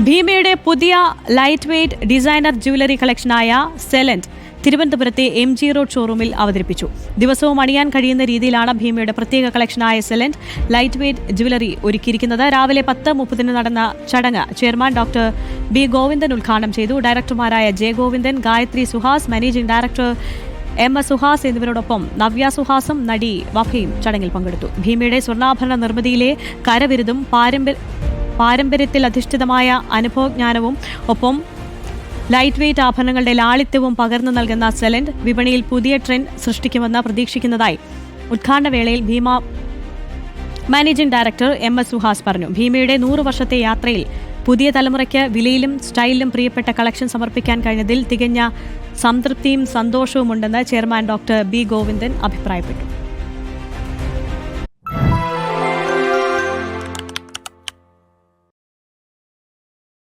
ഭീമയുടെ പുതിയ light weight designer jewellery കളക്ഷനായ സെലന്റ് തിരുവനന്തപുരത്തെ MG road ഷോറൂമിൽ അവതരിപ്പിച്ചു. ദിവസവും അണിയാൻ കഴിയുന്ന രീതിയിലാണ് ഭീമയുടെ പ്രത്യേക കളക്ഷനായ സെലന്റ് ലൈറ്റ് വെയ്റ്റ് ജ്വല്ലറി ഒരുക്കിയിരിക്കുന്നത്. രാവിലെ 10:30 നടന്ന ചടങ്ങ് ചെയർമാൻ ഡോക്ടർ B ഗോവിന്ദൻ ഉദ്ഘാടനം ചെയ്തു. ഡയറക്ടർമാരായ J Govindan, Gayathri Suhas, managing director MS Suhas എന്നിവരോടൊപ്പം നവ്യ സുഹാസും നടി വഫയും ചടങ്ങിൽ പങ്കെടുത്തു. ഭീമയുടെ സ്വർണ്ണാഭരണ നിർമ്മിതിയിലെ കരവിരുതും പാരമ്പര്യത്തിൽ അധിഷ്ഠിതമായ അനുഭവജ്ഞാനവും ഒപ്പം ലൈറ്റ് വെയ്റ്റ് ആഭരണങ്ങളുടെ ലാളിത്യവും പകർന്നു നൽകുന്ന സെലന്റ് വിപണിയിൽ പുതിയ ട്രെൻഡ് സൃഷ്ടിക്കുമെന്ന് പ്രതീക്ഷിക്കുന്നതായി ഉദ്ഘാടന വേളയിൽ Bhima managing director MS Suhas പറഞ്ഞു. ഭീമയുടെ 100 വർഷത്തെ യാത്രയിൽ പുതിയ തലമുറയ്ക്ക് വിലയിലും സ്റ്റൈലിലും പ്രിയപ്പെട്ട കളക്ഷൻ സമർപ്പിക്കാൻ കഴിഞ്ഞതിൽ തികഞ്ഞ സംതൃപ്തിയും സന്തോഷവുമുണ്ടെന്ന് ചെയർമാൻ ഡോക്ടർ B ഗോവിന്ദൻ അഭിപ്രായപ്പെട്ടു.